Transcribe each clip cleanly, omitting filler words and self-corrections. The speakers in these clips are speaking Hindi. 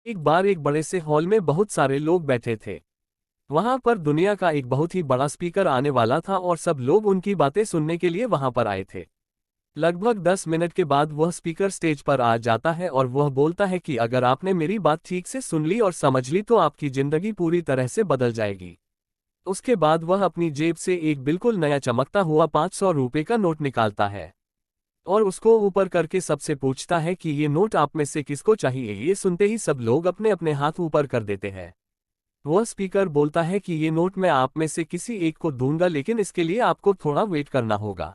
एक बार एक बड़े से हॉल में बहुत सारे लोग बैठे थे। वहां पर दुनिया का एक बहुत ही बड़ा स्पीकर आने वाला था और सब लोग उनकी बातें सुनने के लिए वहां पर आए थे। लगभग 10 मिनट के बाद वह स्पीकर स्टेज पर आ जाता है और वह बोलता है कि अगर आपने मेरी बात ठीक से सुन ली और समझ ली तो आपकी जिंदगी पूरी तरह से बदल जाएगी। उसके बाद वह अपनी जेब से एक बिल्कुल नया चमकता हुआ 500 रुपये का नोट निकालता है और उसको ऊपर करके सबसे पूछता है कि ये नोट आप में से किसको चाहिए। ये सुनते ही सब लोग अपने अपने हाथ ऊपर कर देते हैं। वह स्पीकर बोलता है कि ये नोट मैं आप में से किसी एक को दूंगा, लेकिन इसके लिए आपको थोड़ा वेट करना होगा।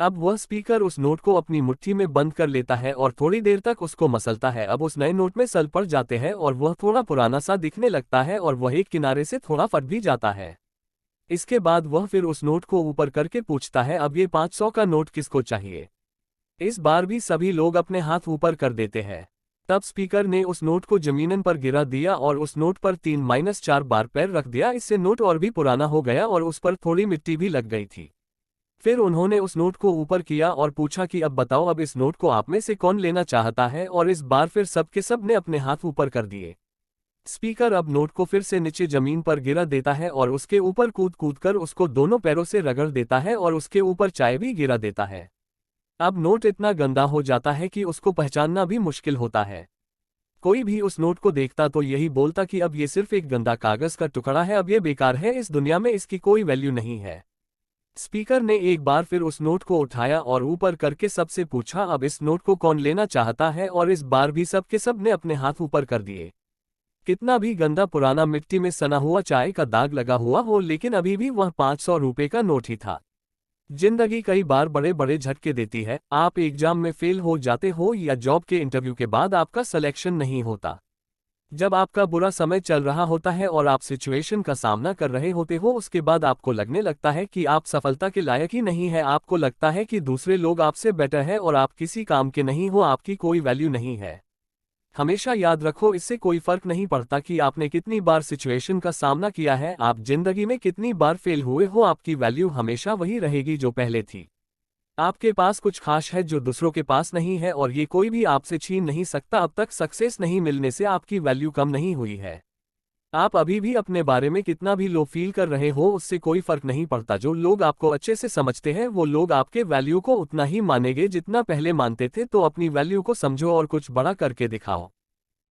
अब वह स्पीकर उस नोट को अपनी मुट्ठी में बंद कर लेता है और थोड़ी देर तक उसको मसलता है। अब उस नए नोट में सल पड़ जाते हैं और वह थोड़ा पुराना सा दिखने लगता है और वह एक किनारे से थोड़ा फट भी जाता है। इसके बाद वह फिर उस नोट को ऊपर करके पूछता है, अब ये 500 का नोट किसको चाहिए। इस बार भी सभी लोग अपने हाथ ऊपर कर देते हैं। तब स्पीकर ने उस नोट को जमीन पर गिरा दिया और उस नोट पर 3-4 बार पैर रख दिया। इससे नोट और भी पुराना हो गया और उस पर थोड़ी मिट्टी भी लग गई थी। फिर उन्होंने उस नोट को ऊपर किया और पूछा कि अब बताओ, अब इस नोट को आप में से कौन लेना चाहता है। और इस बार फिर सब के सब ने अपने हाथ ऊपर कर दिए। स्पीकर अब नोट को फिर से नीचे जमीन पर गिरा देता है और उसके ऊपर कूद कूद कर उसको दोनों पैरों से रगड़ देता है और उसके ऊपर चाय भी गिरा देता है। अब नोट इतना गंदा हो जाता है कि उसको पहचानना भी मुश्किल होता है। कोई भी उस नोट को देखता तो यही बोलता कि अब ये सिर्फ एक गंदा कागज का टुकड़ा है, अब ये बेकार है, इस दुनिया में इसकी कोई वैल्यू नहीं है। स्पीकर ने एक बार फिर उस नोट को उठाया और ऊपर करके सबसे पूछा, अब इस नोट को कौन लेना चाहता है। और इस बार भी सब के सब ने अपने हाथ ऊपर कर दिए। कितना भी गंदा पुराना मिट्टी में सना हुआ चाय का दाग लगा हुआ हो, लेकिन अभी भी वह 500 रुपये का नोट ही था। जिंदगी कई बार बड़े बड़े झटके देती है। आप एग्जाम में फेल हो जाते हो या जॉब के इंटरव्यू के बाद आपका सिलेक्शन नहीं होता। जब आपका बुरा समय चल रहा होता है और आप सिचुएशन का सामना कर रहे होते हो, उसके बाद आपको लगने लगता है कि आप सफलता के लायक ही नहीं है। आपको लगता है कि दूसरे लोग आपसे बेटर है और आप किसी काम के नहीं हो, आपकी कोई वैल्यू नहीं है। हमेशा याद रखो, इससे कोई फर्क नहीं पड़ता कि आपने कितनी बार सिचुएशन का सामना किया है, आप जिंदगी में कितनी बार फेल हुए हो, आपकी वैल्यू हमेशा वही रहेगी जो पहले थी। आपके पास कुछ खास है जो दूसरों के पास नहीं है और ये कोई भी आपसे छीन नहीं सकता। अब तक सक्सेस नहीं मिलने से आपकी वैल्यू कम नहीं हुई है। आप अभी भी अपने बारे में कितना भी लो फील कर रहे हो, उससे कोई फर्क नहीं पड़ता। जो लोग आपको अच्छे से समझते हैं वो लोग आपके वैल्यू को उतना ही मानेंगे जितना पहले मानते थे। तो अपनी वैल्यू को समझो और कुछ बड़ा करके दिखाओ।